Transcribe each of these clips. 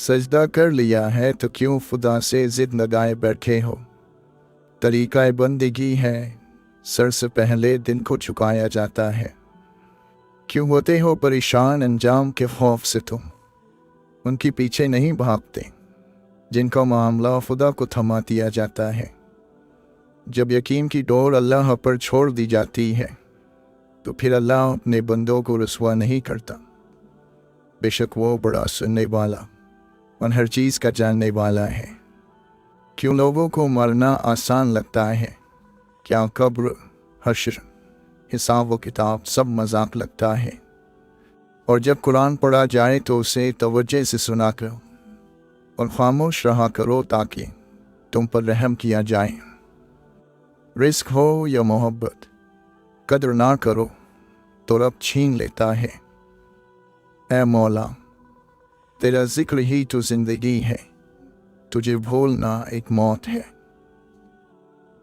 सजदा कर लिया है तो क्यों खुदा से जिद लगाए बैठे हो। तरीका बंदगी है, सर से पहले दिन को झुकाया जाता है। क्यों होते हो परेशान अंजाम के खौफ से तुम, उनके पीछे नहीं भागते जिनका मामला खुदा को थमा दिया जाता है। जब यकीन की डोर अल्लाह पर छोड़ दी जाती है तो फिर अल्लाह अपने बंदों को रुसवा नहीं करता। बेशक वो बड़ा सुनने वाला और हर चीज़ का जानने वाला है। क्यों लोगों को मरना आसान लगता है, क्या कब्र, हश्र, हिसाब व किताब सब मजाक लगता है। और जब कुरान पढ़ा जाए तो उसे तवज्जो से सुना करो और खामोश रहा करो ताकि तुम पर रहम किया जाए। रिस्क हो या मोहब्बत, कदर ना करो तो रब छीन लेता है। ऐ मौला, तेरा जिक्र ही तो जिंदगी है, तुझे भूलना एक मौत है।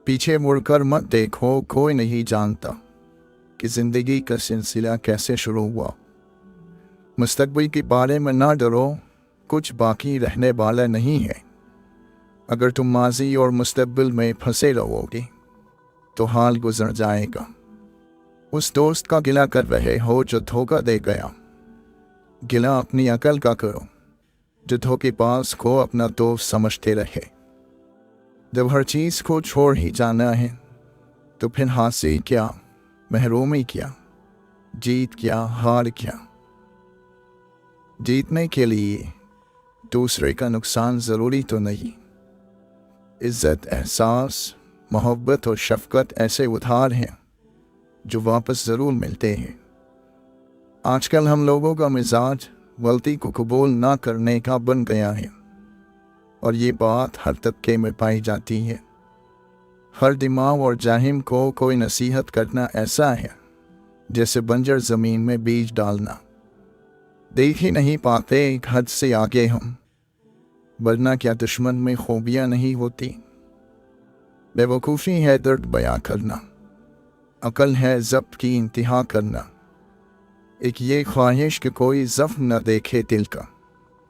पीछे मुड़कर मत देखो, कोई नहीं जानता कि जिंदगी का सिलसिला कैसे शुरू हुआ। मुस्तकबिल के बारे में ना डरो, कुछ बाकी रहने वाला नहीं है। अगर तुम माजी और मुस्तकबिल में फंसे रहोगे तो हाल गुजर जाएगा। उस दोस्त का गिला कर रहे हो जो धोखा दे गया, गिला अपनी अकल का करो जो धोखेबाज को अपना दोस्त समझते रहे। जब हर चीज़ को छोड़ ही जाना है तो फिर हासिल क्या, महरूमी क्या, जीत क्या, हार क्या। जीतने के लिए दूसरे का नुकसान ज़रूरी तो नहीं। इज़्ज़त, एहसास, मोहब्बत और शफ़क़त ऐसे उधार हैं जो वापस ज़रूर मिलते हैं। आजकल हम लोगों का मिजाज गलती को कबूल ना करने का बन गया है और ये बात हर तबके में पाई जाती है। हर दिमाग और जाहिम को कोई नसीहत करना ऐसा है जैसे बंजर ज़मीन में बीज डालना। देख ही नहीं पाते एक हद से आगे हम, वरना क्या दुश्मन में खूबियाँ नहीं होती। बेवकूफ़ी है दर्द बयां करना, अकल है ज़ब्त की इंतहा करना। एक ये ख्वाहिश कि कोई ज़ख्म न देखे दिल का,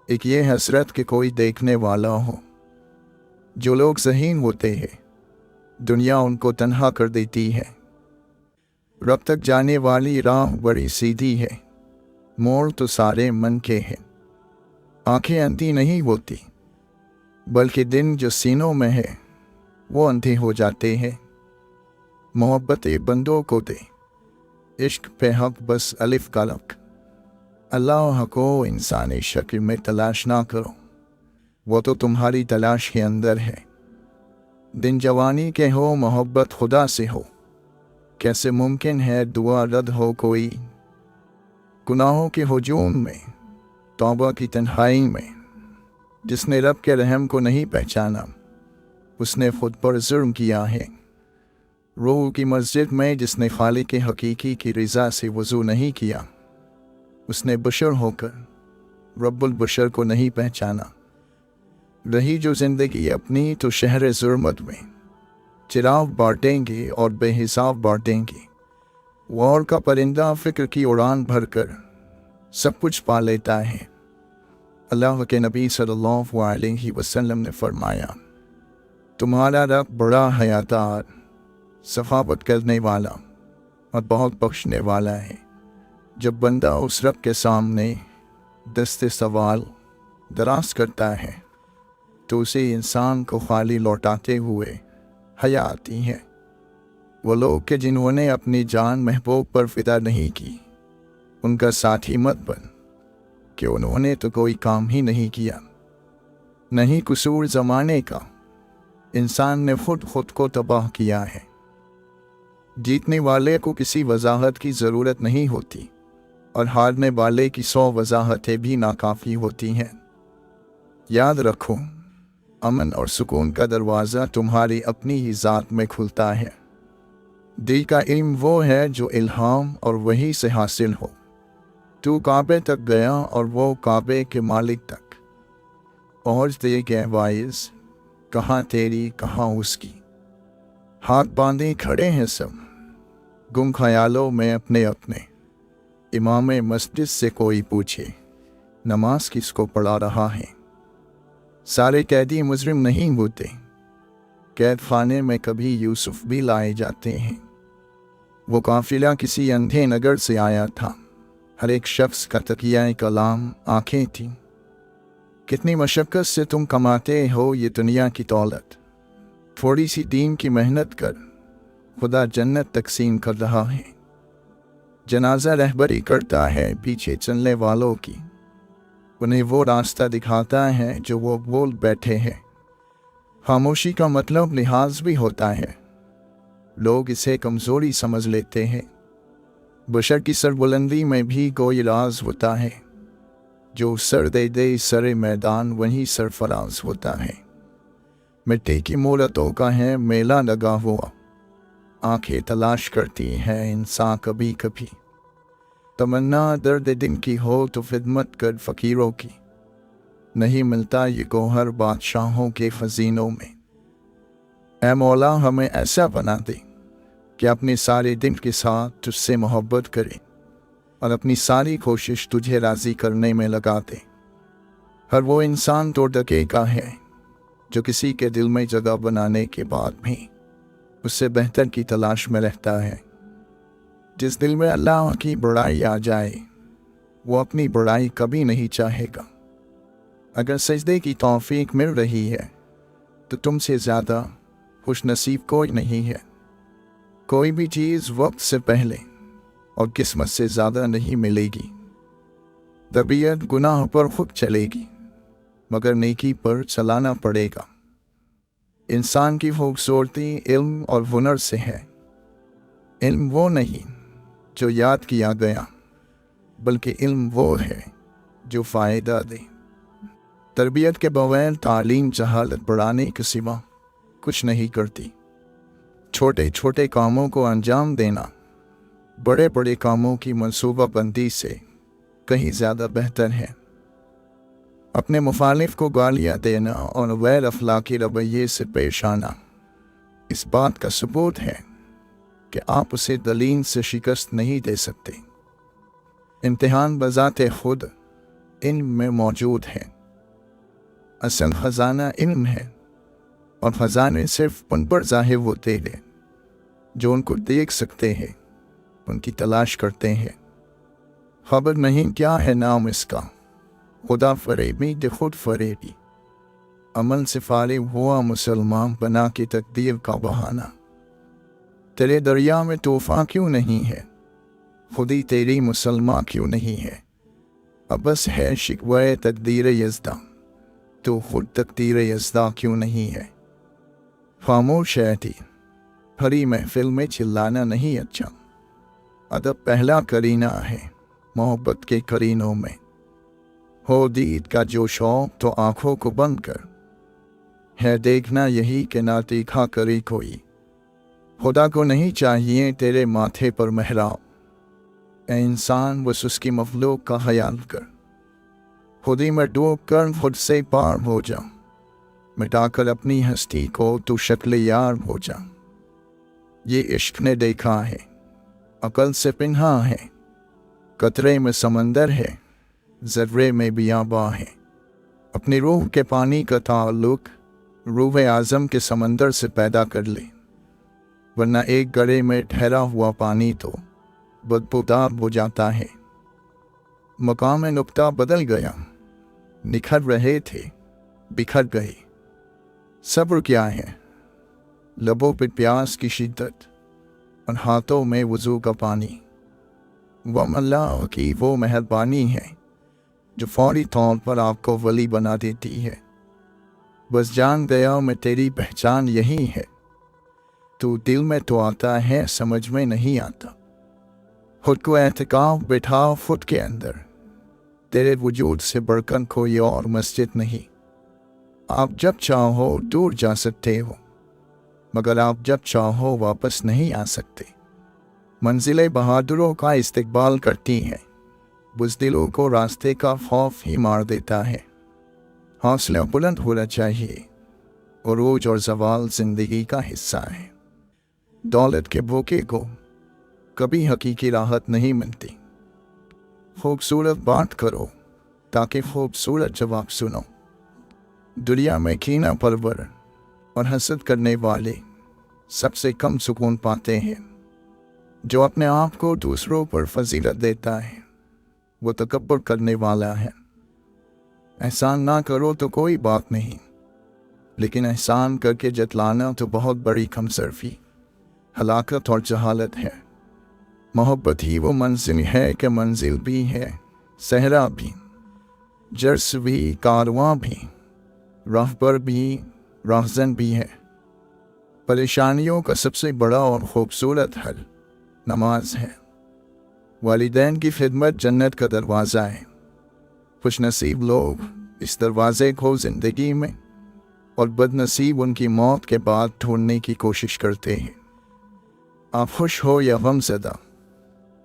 एक ये हसरत कि कोई देखने वाला हो। जो लोग ज़हीन होते हैं दुनिया उनको तन्हा कर देती है। रब तक जाने वाली राह बड़ी सीधी है, मोड़ तो सारे मन के हैं। आंखें अंधी नहीं होती बल्कि दिन जो सीनों में है वो अंधे हो जाते हैं। मोहब्बत बंदों को दे, इश्क पे हक बस अलिफ का लक। अल्लाह को इंसानी शक्ल में तलाश ना करो, वो तो तुम्हारी तलाश के अंदर है। दिन जवानी के हो मोहब्बत खुदा से हो, कैसे मुमकिन है दुआ रद्द हो कोई। गुनाहों के हुजूम में, तौबा की तन्हाई में, जिसने रब के रहम को नहीं पहचाना उसने खुद पर जुर्म किया है। रूह की मस्जिद में जिसने खालिक के हकीकी की रज़ा से वज़ू नहीं किया उसने बशर होकर रब्बुल बशर को नहीं पहचाना। रही जो ज़िंदगी अपनी तो शहर ज़ुल्मत में चिराग बांटेंगे और बेहिसाब बांटेंगे। वॉर का परिंदा फ़िक्र की उड़ान भरकर सब कुछ पा लेता है। अल्लाह के नबी सल्लल्लाहु अलैहि वसल्लम ने फरमाया, तुम्हारा रब बड़ा हयातार, सखावत करने वाला और बहुत बख्शने वाला है। जब बंदा उस रब के सामने दस्ते सवाल दराज करता है तो उसे इंसान को खाली लौटाते हुए हया आती है। वो लोग के जिन्होंने अपनी जान महबूब पर फिदा नहीं की, उनका साथी मत बन कि उन्होंने तो कोई काम ही नहीं किया। नहीं कसूर ज़माने का, इंसान ने खुद को तबाह किया है। जीतने वाले को किसी वजाहत की ज़रूरत नहीं होती और हारने वाले की 100 वजाहतें भी नाकाफ़ी होती हैं। याद रखो, अमन और सुकून का दरवाज़ा तुम्हारी अपनी ही ज़ात में खुलता है। दिल का इल्म वो है जो इल्हाम और वही से हासिल हो। तू काबे तक गया और वो काबे के मालिक तक पहुँच दे गए वाइज, कहाँ तेरी कहाँ उसकी। हाथ बांधे खड़े हैं सब गुम ख्यालों में अपने अपने। इमाम मस्जिद से कोई पूछे नमाज किसको पढ़ा रहा है, सारे कैदी मुजरिम नहीं होते। कैद खाने में कभी यूसुफ भी लाए जाते हैं। वो काफिला किसी अंधे नगर से आया था। हर एक शख्स का तकिया कलाम आंखें थीं। कितनी मशक्क़त से तुम कमाते हो ये दुनिया की दौलत। थोड़ी सी दीन की मेहनत कर, खुदा जन्नत तकसीम कर रहा है। जनाजा रहबरी करता है पीछे चलने वालों की। उन्हें वो रास्ता दिखाता है जो वो बोल बैठे हैं। खामोशी का मतलब लिहाज भी होता है। लोग इसे कमज़ोरी समझ लेते हैं। बशर की सरबुलंदी में भी कोई राज होता है। जो सर दे दे सरे मैदान वही सरफराज होता है। मिट्टी की मूरतों का है मेला लगा हुआ। आंखें तलाश करती हैं इंसान कभी कभी। तमन्ना दर्द दिन की हो तो खिदमत कर फ़कीरों की। नहीं मिलता ये गौहर बादशाहों के खजीनों में। ऐ मौला हमें ऐसा बना दे कि अपने सारे दिन के साथ तुझसे मोहब्बत करें और अपनी सारी कोशिश तुझे राज़ी करने में लगा दे। हर वो इंसान तो डकेगा है जो किसी के दिल में जगह बनाने के बाद भी उससे बेहतर की तलाश में रहता है। जिस दिल में अल्लाह की बुराई आ जाए वो अपनी बुराई कभी नहीं चाहेगा। अगर सजदे की तौफीक मिल रही है तो तुमसे ज़्यादा खुश नसीब कोई नहीं है। कोई भी चीज़ वक्त से पहले और किस्मत से ज़्यादा नहीं मिलेगी। तबीयत गुनाह पर खुद चलेगी मगर नेकी पर चलाना पड़ेगा। इंसान की खूबसूरती इल्म और हुनर से है। इल्म वो नहीं जो याद किया गया, बल्कि इल्म वो है जो फ़ायदा दे। तरबियत के बगैर तालीम जहालत बढ़ाने के सिवा कुछ नहीं करती। छोटे छोटे कामों को अंजाम देना बड़े बड़े कामों की मनसूबाबंदी से कहीं ज़्यादा बेहतर है। अपने मुखालिफ को गालियाँ देना और गैर अखलाकी रवैये से पेश आना इस बात का सबूत है कि आप उसे दलील से शिकस्त नहीं दे सकते। इम्तिहान बज़ाते खुद इल्म में मौजूद है। असल ख़जाना इल्म है और ख़जाने सिर्फ उन पर ज़ाहिर होते हैं जो उनको देख सकते हैं, उनकी तलाश करते हैं। खबर नहीं क्या है नाम इसका, खुदा फरेबी दे खुद फरेबी। अमल से फारिग हुआ मुसलमान बना के तकदीर का बहाना। तेरे दरिया में तूफ़ान क्यों नहीं है, खुदी तेरी मुसलमान क्यों नहीं है। अब बस है शिकवे तकदीर यज़दा, तो खुद तकदीर यज़दा क्यों नहीं है। खामोश है थी भरी महफिल में चिल्लाना नहीं अच्छा। अदब पहला करीना है मोहब्बत के करीनों में। हो दीद का जो शौक तो आँखों को बंद कर, है देखना यही कि ना तीखा करी कोई। खुदा को नहीं चाहिए तेरे माथे पर मेहराब, ए इंसान बस उसकी मखलूक का ख्याल कर। खुदी में डूब कर खुद से पार हो जा, मिटाकर अपनी हस्ती को तू शक्ल यार हो जा। ये इश्क ने देखा है, अकल से पिन्हा है। कतरे में समंदर है, ज़र्रे में बियाबा है। अपनी रूह के पानी का ताल्लुक रूह आज़म के समंदर से पैदा कर ले, वरना एक गड़े में ठहरा हुआ पानी तो बदबूदार हो जाता है। मकाम नुक्ता बदल गया, निखर रहे थे बिखर गए। सब्र क्या है, लबों पे प्यास की शिद्दत और हाथों में वज़ू का पानी। वह अल्लाह की वो मेहरबानी है जो फौरी तौर पर आपको वली बना देती है। बस जान गया मैं तेरी पहचान यही है। तू दिल में तो आता है समझ में नहीं आता। खुद को एहतिकाफ बैठाओ खुद के अंदर, तेरे वजूद से बढ़कर कोई और मस्जिद नहीं। आप जब चाहो दूर जा सकते हो, मगर आप जब चाहो वापस नहीं आ सकते। मंजिलें बहादुरों का इस्तकबाल करती हैं, बुज़दिलों को रास्ते का खौफ ही मार देता है। हौसला बुलंद होना चाहिए, उरूज और ज़वाल ज़िंदगी का हिस्सा है। दौलत के भूखे को कभी हकीकी राहत नहीं मिलती। खूबसूरत बात करो ताकि खूबसूरत जवाब सुनो। दुनिया में कीना परवर और हसद करने वाले सबसे कम सुकून पाते हैं। जो अपने आप को दूसरों पर फजीलत देता है वो तकब्बुर करने वाला है। एहसान ना करो तो कोई बात नहीं, लेकिन एहसान करके जतलाना तो बहुत बड़ी कमसरफी, हलाकत और जहालत है। मोहब्बत ही वो मंजिल है कि मंजिल भी है, सहरा भी, जर्स भी, कारवां भी, राहबर भी, राहजन भी है। परेशानियों का सबसे बड़ा और खूबसूरत हल नमाज है। वालिदैन की खिदमत जन्नत का दरवाज़ा है। खुशनसीब लोग इस दरवाज़े को ज़िंदगी में और बदनसीब उनकी मौत के बाद ढूंढने की कोशिश करते हैं। आप खुश हो या गमज़दा,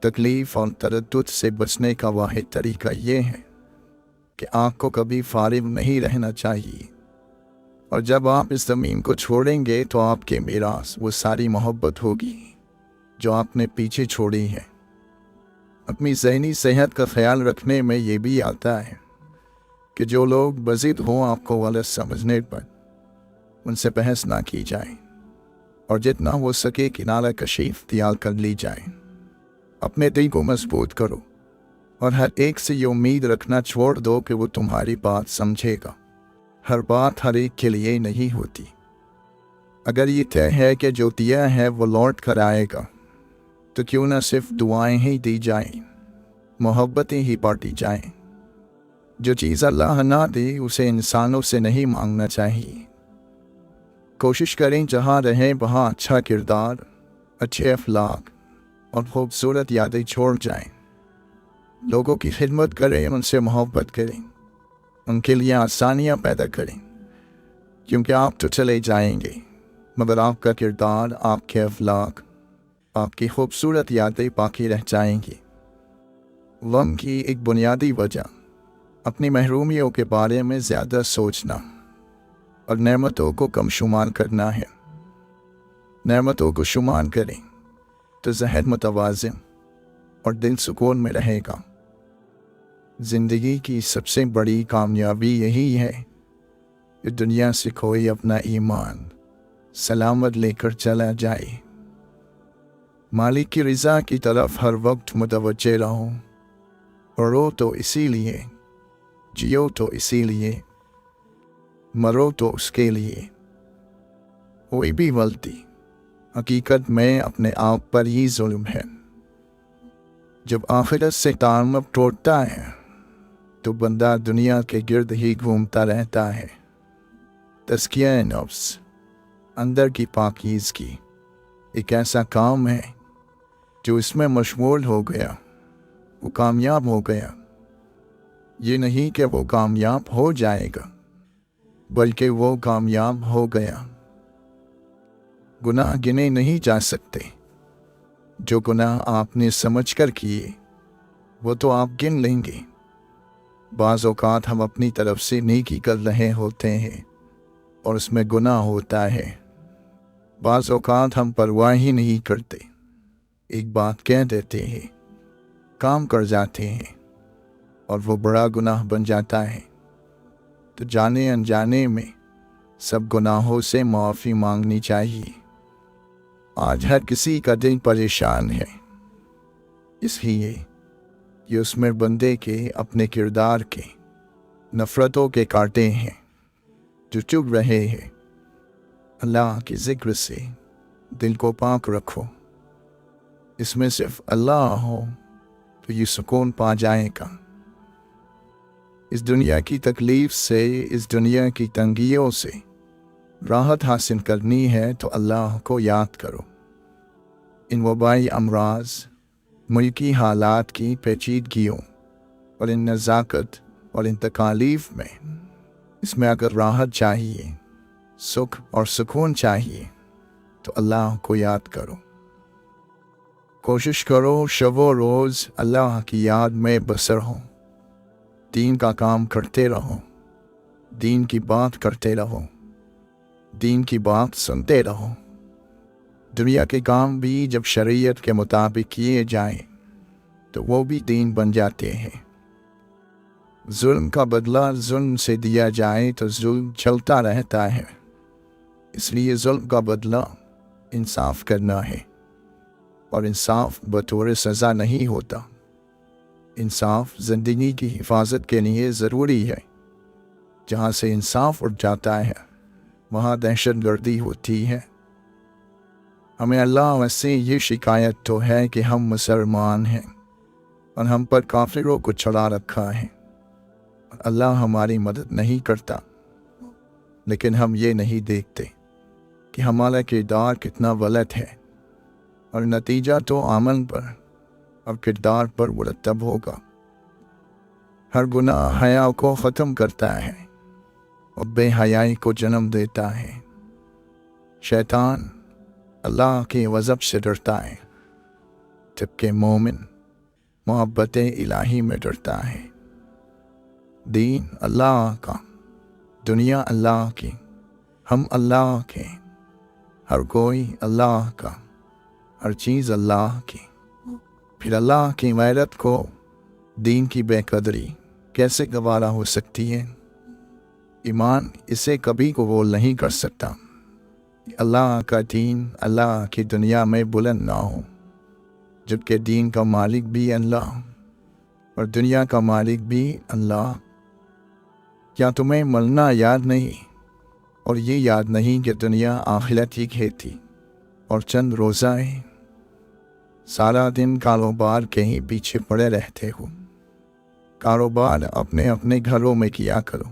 तकलीफ़ और तरद्दुद से बचने का वाहिद तरीका ये है कि आपको कभी फारिग नहीं रहना चाहिए। और जब आप इस ज़मीन को छोड़ेंगे तो आपके मीरास वो सारी मोहब्बत होगी जो आपने पीछे छोड़ी है। अपनी ज़हनी सेहत का ख्याल रखने में ये भी आता है कि जो लोग बज़िद हों आपको गलत समझने पर उनसे बहस ना की जाए और जितना हो सके किनारा कशी इख्तियार कर ली जाए। अपने दिल को मजबूत करो और हर एक से ये उम्मीद रखना छोड़ दो कि वो तुम्हारी बात समझेगा। हर बात हर एक के लिए नहीं होती। अगर ये तय है कि जो दिया है वो लौट कर आएगा तो क्यों ना सिर्फ दुआएं ही दी जाएं, मोहब्बतें ही बांटी जाएं। जो चीज़ अल्लाह ना दे उसे इंसानों से नहीं मांगना चाहिए। कोशिश करें जहाँ रहें वहाँ अच्छा किरदार, अच्छे अखलाक और खूबसूरत यादें छोड़ जाएं। लोगों की खिदमत करें, उनसे मोहब्बत करें, उनके लिए आसानियाँ पैदा करें, क्योंकि आप तो चले जाएंगे मगर आपका किरदार, आपके अखलाक, आपकी खूबसूरत यादें बाकी रह जाएंगी। गम की एक बुनियादी वजह अपनी महरूमियों के बारे में ज़्यादा सोचना और नेमतों को कम शुमार करना है। नेमतों को शुमार करें तो ज़हन मुतवाज़िन और दिल सुकून में रहेगा। ज़िंदगी की सबसे बड़ी कामयाबी यही है कि दुनिया से कोई अपना ईमान सलामत लेकर चला जाए। मालिक की रज़ा की तरफ हर वक्त मुतवज्जे रहो। रो तो इसीलिए, जियो तो इसीलिए, मरो तो उसके लिए। कोई भी गलती हकीकत में अपने आप पर ही जुल्म है। जब आखिरत से ताल्लुक़ टूटता है तो बंदा दुनिया के गिर्द ही घूमता रहता है। तज़किया नफ्स, अंदर की पाकीज़गी, एक ऐसा काम है जो इसमें मशगूल हो गया वो कामयाब हो गया। ये नहीं कि वो कामयाब हो जाएगा, बल्कि वो कामयाब हो गया। गुनाह गिने नहीं जा सकते। जो गुनाह आपने समझकर किए वो तो आप गिन लेंगे। बाज़ औक़ात हम अपनी तरफ से नेकी कर रहे होते हैं और उसमें गुनाह होता है। बाज़ औक़ात हम परवाह ही नहीं करते, एक बात कह देते हैं, काम कर जाते हैं और वो बड़ा गुनाह बन जाता है। तो जाने अनजाने में सब गुनाहों से माफ़ी मांगनी चाहिए। आज हर किसी का दिल परेशान है, इसलिए ये उसमें बंदे के अपने किरदार के नफ़रतों के कांटे हैं जो चुभ रहे हैं। अल्लाह के ज़िक्र से दिल को पाक रखो। इसमें सिर्फ अल्लाह हो तो ये सुकून पा जाएगा। इस दुनिया की तकलीफ़ से, इस दुनिया की तंगियों से राहत हासिल करनी है तो अल्लाह को याद करो। इन वबाई अमराज, मुल्की हालात की पेचीदगियों और इन नज़ाकत और इन तकालीफ़ में, इसमें अगर राहत चाहिए, सुख और सुकून चाहिए तो अल्लाह को याद करो। कोशिश करो शबो रोज़ अल्लाह की याद में बसर हो। दीन का काम करते रहो, दीन की बात करते रहो, दीन की बात सुनते रहो। दुनिया के काम भी जब शरीयत के मुताबिक किए जाएं तो वो भी दीन बन जाते हैं। ظلم کا بدلہ ظلم سے دیا جائے تو ظلم چلتا رہتا ہے، اس لیے ظلم کا بدلہ انصاف کرنا ہے، اور انصاف بطور سزا نہیں ہوتا۔ انصاف زندگی کی حفاظت کے لیے ضروری ہے۔ جہاں سے انصاف اٹھ جاتا ہے وہاں دہشت گردی ہوتی ہے۔ ہمیں اللہ سے یہ شکایت تو ہے کہ ہم مسلمان ہیں اور ہم پر کافروں کو چڑھا رکھا ہے، اللہ ہماری مدد نہیں کرتا، لیکن ہم یہ نہیں دیکھتے کہ ہمارا کردار کتنا غلط ہے، اور نتیجہ تو عمل پر اور کردار پر مرتب ہوگا۔ ہر گناہ حیا کو ختم کرتا ہے اور بے حیائی کو جنم دیتا ہے۔ شیطان اللہ کے غضب سے ڈرتا ہے، جبکہ مومن محبت الہی میں ڈرتا ہے۔ دین اللہ کا، دنیا اللہ کی، ہم اللہ کے، ہر کوئی اللہ کا، ہر چیز اللہ کی۔ پھر اللہ کی غیرت کو دین کی بے قدری کیسے گوارا ہو سکتی ہے؟ ایمان اسے کبھی قبول نہیں کر سکتا۔ اللہ کا دین اللہ کی دنیا میں بلند نہ ہو، جبکہ دین کا مالک بھی اللہ اور دنیا کا مالک بھی اللہ۔ کیا تمہیں مرنا یاد نہیں اور یہ یاد نہیں کہ دنیا آخرت ہی کھیتی اور چند روزہ ہے؟ سارا دن کاروبار کے ہی پیچھے پڑے رہتے ہو۔ کاروبار اپنے اپنے گھروں میں کیا کرو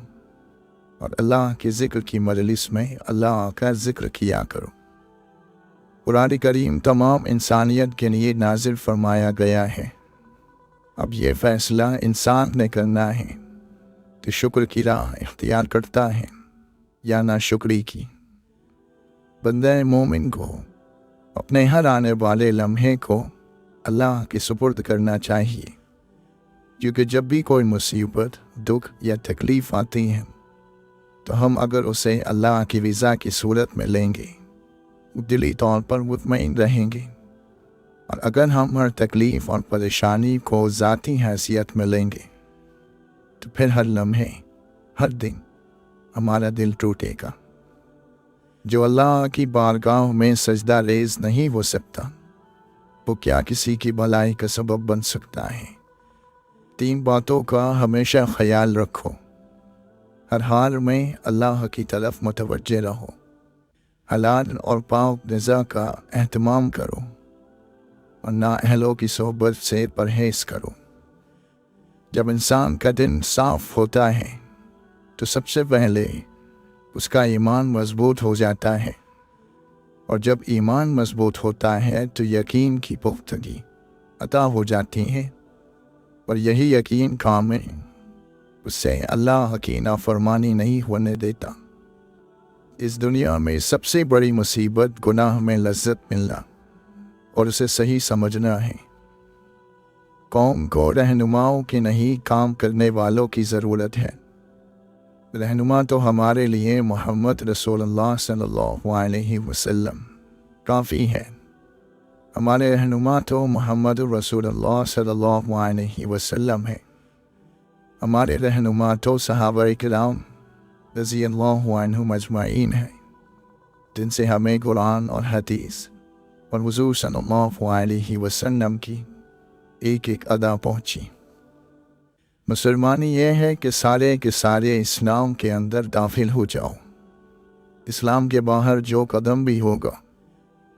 اور اللہ کے ذکر کی مجلس میں اللہ کا ذکر کیا کرو۔ قرآن کریم تمام انسانیت کے لیے نازل فرمایا گیا ہے۔ اب یہ فیصلہ انسان نے کرنا ہے کہ شکر کی راہ اختیار کرتا ہے یا ناشکری کی۔ بندہ مومن کو اپنے ہر آنے والے لمحے کو اللہ کے سپرد کرنا چاہیے، کیونکہ جب بھی کوئی مصیبت، دکھ یا تکلیف آتی ہے تو ہم اگر اسے اللہ کی رضا کی صورت میں لیں گے دلی طور پر مطمئن رہیں گے، اور اگر ہم ہر تکلیف اور پریشانی کو ذاتی حیثیت میں لیں گے تو پھر ہر لمحے، ہر دن ہمارا دل ٹوٹے گا۔ جو اللہ کی بارگاہ میں سجدہ ریز نہیں ہو سکتا وہ کیا کسی کی بھلائی کا سبب بن سکتا ہے؟ 3 باتوں کا ہمیشہ خیال رکھو۔ ہر حال میں اللہ کی طرف متوجہ رہو، حلال اور پاک غذا کا اہتمام کرو اور نااہلوں کی صحبت سے پرہیز کرو۔ جب انسان کا دل صاف ہوتا ہے تو سب سے پہلے اس کا ایمان مضبوط ہو جاتا ہے، اور جب ایمان مضبوط ہوتا ہے تو یقین کی پختگی عطا ہو جاتی ہے، اور یہی یقین کامل اس سے اللہ کی نافرمانی نہیں ہونے دیتا۔ اس دنیا میں سب سے بڑی مصیبت گناہ میں لذت ملنا اور اسے صحیح سمجھنا ہے۔ قوم کو رہنماؤں کی نہیں، کام کرنے والوں کی ضرورت ہے۔ رہنما تو ہمارے لیے محمد رسول اللہ صلی اللہ علیہ وسلم کافی ہے۔ ہمارے رہنما تو محمد رسول اللہ صلی اللہ علیہ وسلم ہے۔ ہمارے رہنما تو صحابہ کرام رضی اللہ عنہم اجمعین ہیں، جن سے ہمیں قرآن اور حدیث اور حضور صلی اللہ علیہ وسلم کی ایک ایک ادا پہنچی۔ مسلمانی یہ ہے کہ سارے کے سارے اسلام کے اندر داخل ہو جاؤ۔ اسلام کے باہر جو قدم بھی ہوگا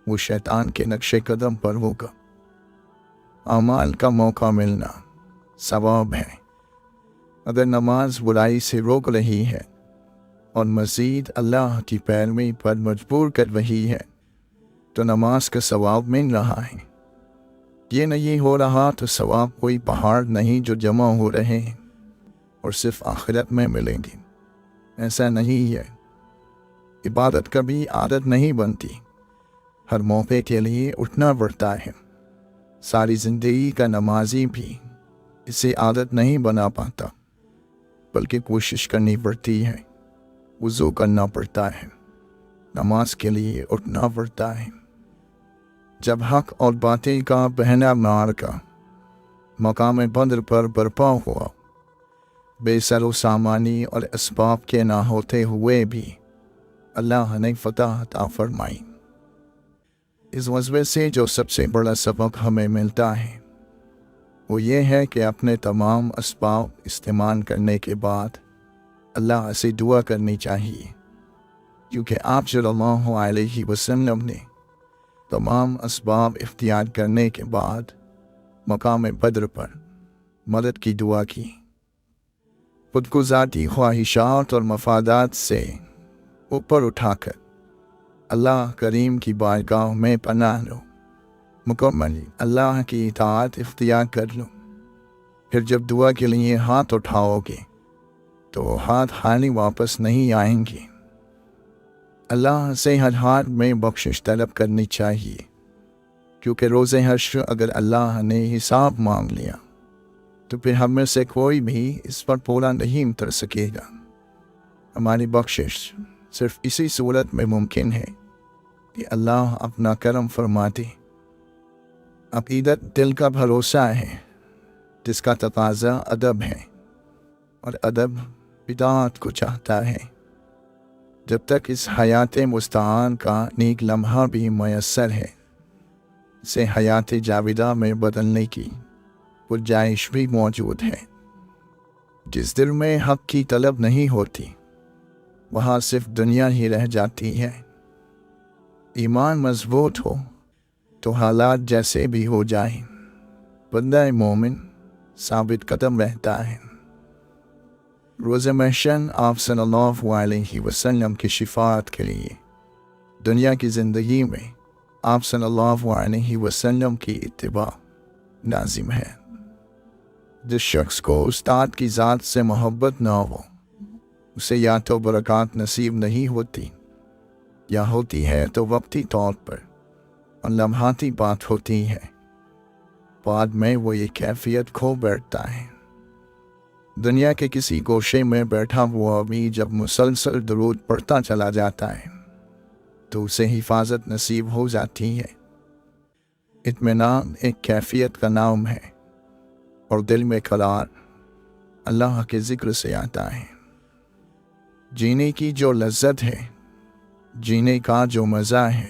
وہ شیطان کے نقش قدم پر ہوگا۔ اعمال کا موقع ملنا ثواب ہے۔ اگر نماز برائی سے روک رہی ہے اور مزید اللہ کی پیروی پر مجبور کر رہی ہے تو نماز کا ثواب مل رہا ہے۔ یہ نہیں ہو رہا تو ثواب کوئی پہاڑ نہیں جو جمع ہو رہے ہیں اور صرف آخرت میں ملیں گے۔ ایسا نہیں ہے۔ عبادت کبھی عادت نہیں بنتی، ہر موقع کے لیے اٹھنا پڑتا ہے۔ ساری زندگی کا نمازی بھی اسے عادت نہیں بنا پاتا، بلکہ کوشش کرنی پڑتی ہے، وضو کرنا پڑتا ہے، نماز کے لیے اٹھنا پڑتا ہے۔ جب حق اور باطل کا بہنا معرکہ مقام بدر پر برپا ہوا بے سر و سامانی اور اسباب کے نہ ہوتے ہوئے بھی اللہ نے فتح عطا فرمائی۔ اس وجہ سے جو سب سے بڑا سبق ہمیں ملتا ہے وہ یہ ہے کہ اپنے تمام اسباب استعمال کرنے کے بعد اللہ سے دعا کرنی چاہیے، کیونکہ آپ صلی اللہ علیہ وسلم نے تمام اسباب اختیار کرنے کے بعد مقام بدر پر مدد کی دعا کی۔ خود کو ذاتی خواہشات اور مفادات سے اوپر اٹھا کر اللہ کریم کی بارگاہ میں پناہ لو، مکمل اللہ کی اطاعت اختیار کر لو۔ پھر جب دعا کے لیے ہاتھ اٹھاؤ گے تو ہاتھ خالی واپس نہیں آئیں گے۔ اللہ سے ہر حال میں بخشش طلب کرنی چاہیے، کیونکہ روز حشر اگر اللہ نے حساب مانگ لیا تو پھر ہم میں سے کوئی بھی اس پر پورا نہیں اتر سکے گا۔ ہماری بخشش صرف اسی صورت میں ممکن ہے کہ اللہ اپنا کرم فرما دے۔ عقیدت دل کا بھروسہ ہے جس کا تقاضا ادب ہے، اور ادب اطاعت کو چاہتا ہے۔ جب تک اس حیات مستعان کا نیک لمحہ بھی میسر ہے، اسے حیات جاویدہ میں بدلنے کی گنجائش بھی موجود ہے۔ جس دل میں حق کی طلب نہیں ہوتی وہاں صرف دنیا ہی رہ جاتی ہے۔ ایمان مضبوط ہو تو حالات جیسے بھی ہو جائیں بندہ مومن ثابت قدم رہتا ہے۔ روز محشر آپ صلی اللہ علیہ وسلم کی شفاعت کے لیے دنیا کی زندگی میں آپ صلی اللہ علیہ وسلم کی اتباع لازم ہے۔ جس شخص کو استاد کی ذات سے محبت نہ ہو اسے یا تو برکات نصیب نہیں ہوتی، یا ہوتی ہے تو وقتی طور پر اور لمحاتی بات ہوتی ہے، بعد میں وہ یہ کیفیت کھو بیٹھتا ہے۔ دنیا کے کسی گوشے میں بیٹھا ہوا بھی جب مسلسل درود پڑھتا چلا جاتا ہے تو اسے حفاظت نصیب ہو جاتی ہے۔ اطمینان ایک کیفیت کا نام ہے، اور دل میں قرار اللہ کے ذکر سے آتا ہے۔ جینے کی جو لذت ہے، جینے کا جو مزہ ہے،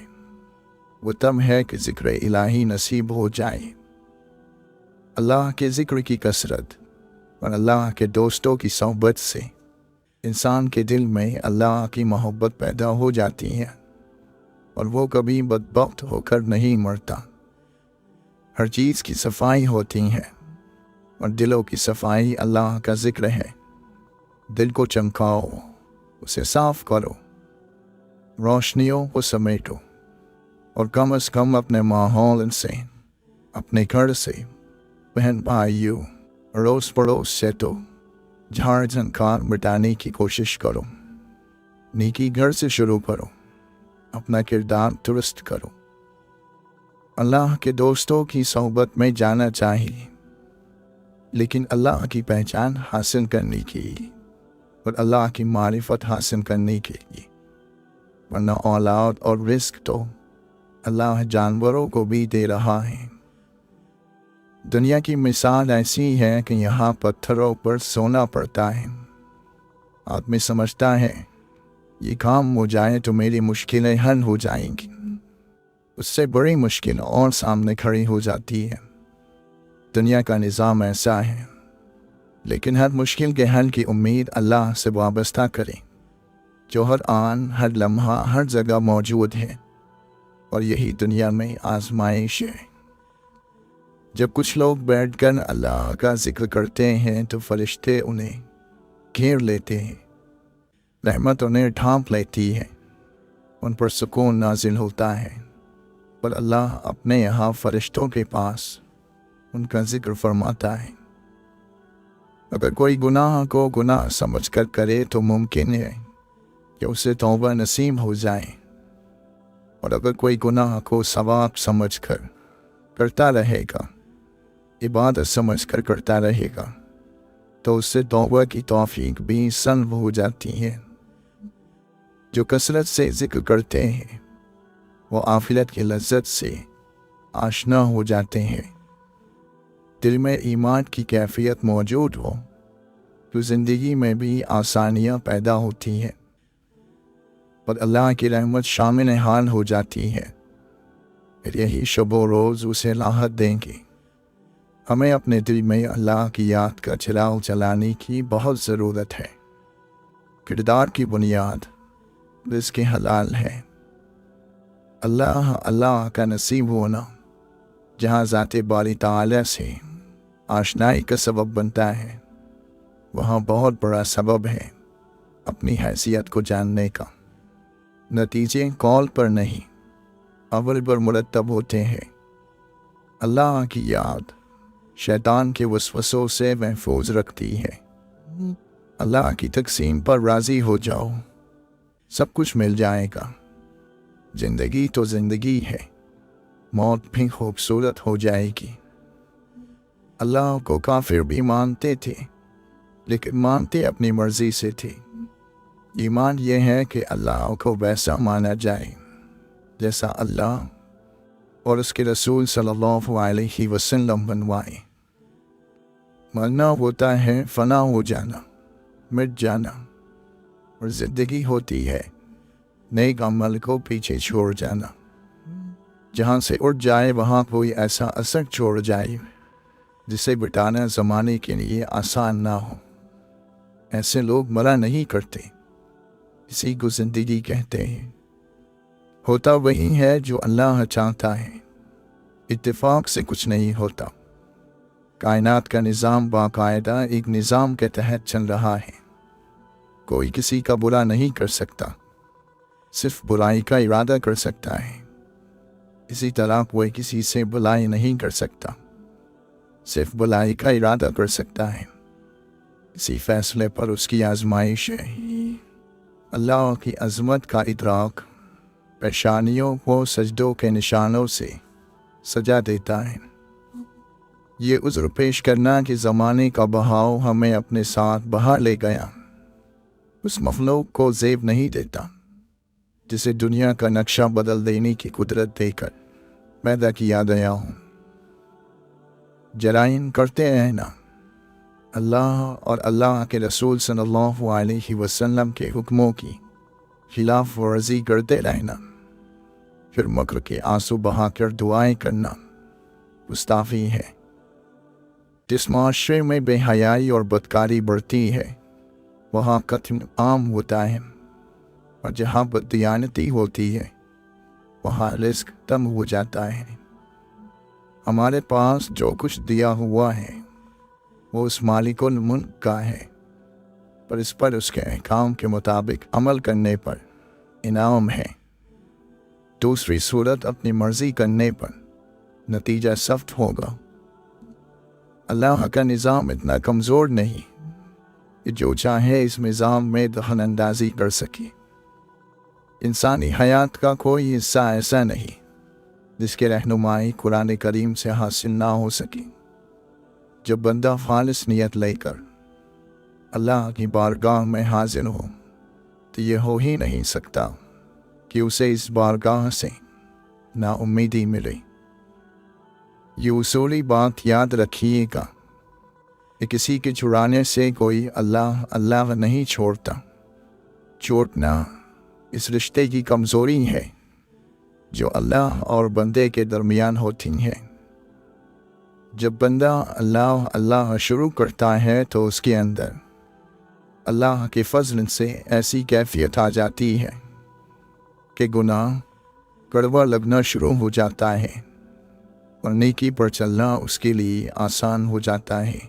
وہ تب ہے کہ ذکر الہی نصیب ہو جائے۔ اللہ کے ذکر کی کثرت اور اللہ کے دوستوں کی صحبت سے انسان کے دل میں اللہ کی محبت پیدا ہو جاتی ہے، اور وہ کبھی بدبخت ہو کر نہیں مرتا۔ ہر چیز کی صفائی ہوتی ہے، اور دلوں کی صفائی اللہ کا ذکر ہے۔ دل کو چمکاؤ، اسے صاف کرو، روشنیوں کو سمیٹو، اور کم از کم اپنے ماحول سے، اپنے گھر سے، بہن بھائیوں، اڑوس پڑوس سے تو جھاڑ جھنکار مٹانے کی کوشش کرو۔ نیکی گھر سے شروع کرو، اپنا کردار درست کرو۔ اللہ کے دوستوں کی صحبت میں جانا چاہیے، لیکن اللہ کی پہچان حاصل کرنے کے لیے اور اللہ کی معرفت حاصل کرنے کے لیے، ورنہ اولاد اور رزق تو اللہ جانوروں کو بھی دے رہا ہے۔ دنیا کی مثال ایسی ہے کہ یہاں پتھروں پر سونا پڑتا ہے۔ آدمی سمجھتا ہے یہ کام ہو جائے تو میری مشکلیں حل ہو جائیں گی، اس سے بڑی مشکل اور سامنے کھڑی ہو جاتی ہے۔ دنیا کا نظام ایسا ہے، لیکن ہر مشکل کے حل کی امید اللہ سے وابستہ کریں، جو ہر آن، ہر لمحہ، ہر جگہ موجود ہے، اور یہی دنیا میں آزمائش ہے۔ جب کچھ لوگ بیٹھ کر اللہ کا ذکر کرتے ہیں تو فرشتے انہیں گھیر لیتے ہیں، رحمت انہیں ڈھانپ لیتی ہے، ان پر سکون نازل ہوتا ہے۔ پر اللہ اپنے یہاں فرشتوں کے پاس ان کا ذکر فرماتا ہے۔ اگر کوئی گناہ کو گناہ سمجھ کر کرے تو ممکن ہے کہ اسے توبہ نصیب ہو جائے، اور اگر کوئی گناہ کو ثواب سمجھ کر کرتا رہے گا، عبادت سمجھ کر کرتا رہے گا، تو اس سے توبہ کی توفیق بھی سلب ہو جاتی ہے۔ جو کثرت سے ذکر کرتے ہیں وہ آخرت کی لذت سے آشنا ہو جاتے ہیں۔ دل میں ایمان کی کیفیت موجود ہو تو زندگی میں بھی آسانیاں پیدا ہوتی ہیں اور اللہ کی رحمت شامل حال ہو جاتی ہے۔ پھر یہی شب و روز اسے راحت دیں گی۔ ہمیں اپنے دل میں اللہ کی یاد کا چراغ جلانے کی بہت ضرورت ہے۔ کردار کی بنیاد رزق حلال ہے۔ اللہ کا نصیب ہونا جہاں ذات باری تعالی سے آشنائی کا سبب بنتا ہے، وہاں بہت بڑا سبب ہے اپنی حیثیت کو جاننے کا۔ نتیجے قول پر نہیں، عمل پر مرتب ہوتے ہیں۔ اللہ کی یاد شیطان کے وسوسوں سے محفوظ رکھتی ہے۔ اللہ کی تقسیم پر راضی ہو جاؤ، سب کچھ مل جائے گا۔ زندگی تو زندگی ہے، موت بھی خوبصورت ہو جائے گی۔ اللہ کو کافر بھی مانتے تھے، لیکن مانتے اپنی مرضی سے تھے۔ ایمان یہ ہے کہ اللہ کو ویسا مانا جائے جیسا اللہ اور اس کے رسول صلی اللہ علیہ وسلم بنوائے۔ مرنا ہوتا ہے فنا ہو جانا، مٹ جانا، اور زندگی ہوتی ہے نیک عمل کو پیچھے چھوڑ جانا۔ جہاں سے اٹھ جائے وہاں کوئی ایسا اثر چھوڑ جائے جسے بٹانا زمانے کے لیے آسان نہ ہو۔ ایسے لوگ مرا نہیں کرتے، اسی کو زندگی کہتے ہیں۔ ہوتا وہی ہے جو اللہ چاہتا ہے، اتفاق سے کچھ نہیں ہوتا۔ کائنات کا نظام باقاعدہ ایک نظام کے تحت چل رہا ہے۔ کوئی کسی کا برا نہیں کر سکتا، صرف برائی کا ارادہ کر سکتا ہے۔ اسی طرح کوئی کسی سے بلائی نہیں کر سکتا، صرف بلائی کا ارادہ کر سکتا ہے۔ اسی فیصلے پر اس کی آزمائش ہے۔ اللہ کی عظمت کا ادراک پیشانیوں کو سجدوں کے نشانوں سے سجا دیتا ہے۔ یہ عذر پیش کرنا کہ زمانے کا بہاؤ ہمیں اپنے ساتھ بہا لے گیا، اس مخلوق کو زیب نہیں دیتا جسے دنیا کا نقشہ بدل دینے کی قدرت دے کر پیدا کیا گیا ہوں۔ جرائم کرتے رہنا، اللہ اور اللہ کے رسول صلی اللہ علیہ وسلم کے حکموں کی خلاف ورزی کرتے رہنا، پھر مکر کے آنسو بہا کر دعائیں کرنا گستاخی ہے۔ جس معاشرے میں بے حیائی اور بدکاری بڑھتی ہے وہاں قتل عام ہوتا ہے، اور جہاں بددیانتی ہوتی ہے وہاں رزق کم ہو جاتا ہے۔ ہمارے پاس جو کچھ دیا ہوا ہے وہ اس مالک الملک کا ہے، پر اس پر اس کے احکام کے مطابق عمل کرنے پر انعام ہے۔ دوسری صورت اپنی مرضی کرنے پر نتیجہ سخت ہوگا۔ اللہ کا نظام اتنا کمزور نہیں کہ جو چاہے اس نظام میں دخل اندازی کر سکے۔ انسانی حیات کا کوئی حصہ ایسا نہیں جس کی رہنمائی قرآن کریم سے حاصل نہ ہو سکے۔ جب بندہ خالص نیت لے کر اللہ کی بارگاہ میں حاضر ہو تو یہ ہو ہی نہیں سکتا کہ اسے اس بارگاہ سے نا امیدی ملے۔ یہ اصولی بات یاد رکھیے گا کہ کسی کے چھڑانے سے کوئی اللہ نہیں چھوڑتا۔ چھوٹنا اس رشتے کی کمزوری ہے جو اللہ اور بندے کے درمیان ہوتی ہے۔ جب بندہ اللہ شروع کرتا ہے تو اس کے اندر اللہ کے فضل سے ایسی کیفیت آ جاتی ہے کہ گناہ کڑوا لگنا شروع ہو جاتا ہے اور نیکی پر چلنا اس کے لیے آسان ہو جاتا ہے۔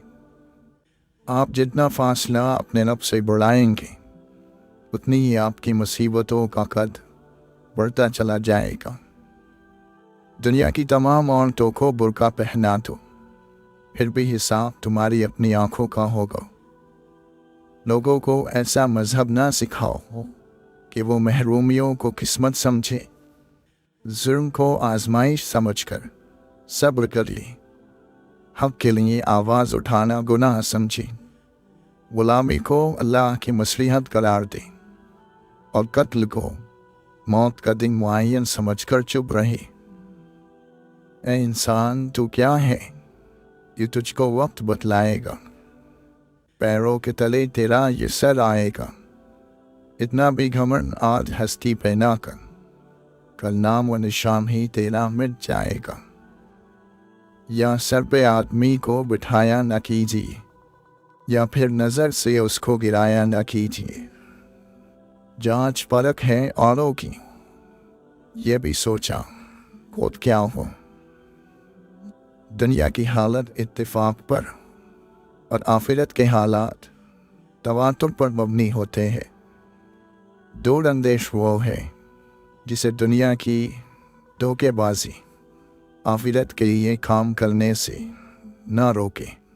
آپ جتنا فاصلہ اپنے رب سے بڑھائیں گے اتنی ہی آپ کی مصیبتوں کا قد بڑھتا چلا جائے گا۔ دنیا کی تمام عورتوں کو برقع پہنا دو، پھر بھی حساب تمہاری اپنی آنکھوں کا ہوگا۔ لوگوں کو ایسا مذہب نہ سکھاؤ کہ وہ محرومیوں کو قسمت سمجھے، ظلم کو آزمائش سمجھ کر صبر کر لے، حق کے لیے آواز اٹھانا گناہ سمجھے، غلامی کو اللہ کی مصلحت قرار دے اور قتل کو موت کا دن معین سمجھ کر چپ رہے۔ اے انسان تو کیا ہے، یہ تجھ کو وقت بتلائے گا۔ پیروں کے تلے تیرا یہ سر آئے گا، اتنا بھی گھمنڈ آج ہستی پہ نہ کر، کل نام و نشان ہی تیرا مٹ جائے گا۔ یا سر پہ آدمی کو بٹھایا نہ کیجیے، یا پھر نظر سے اس کو گرایا نہ کیجیے۔ جانچ پرکھ ہے اوروں کی، یہ بھی سوچا خود کیا ہو۔ دنیا کی حالت اتفاق پر اور آخرت کے حالات تواتر پر مبنی ہوتے ہیں۔ دور اندیش وہ ہے جسے دنیا کی دھوکے بازی آخرت کے لیے کام کرنے سے نہ روکے۔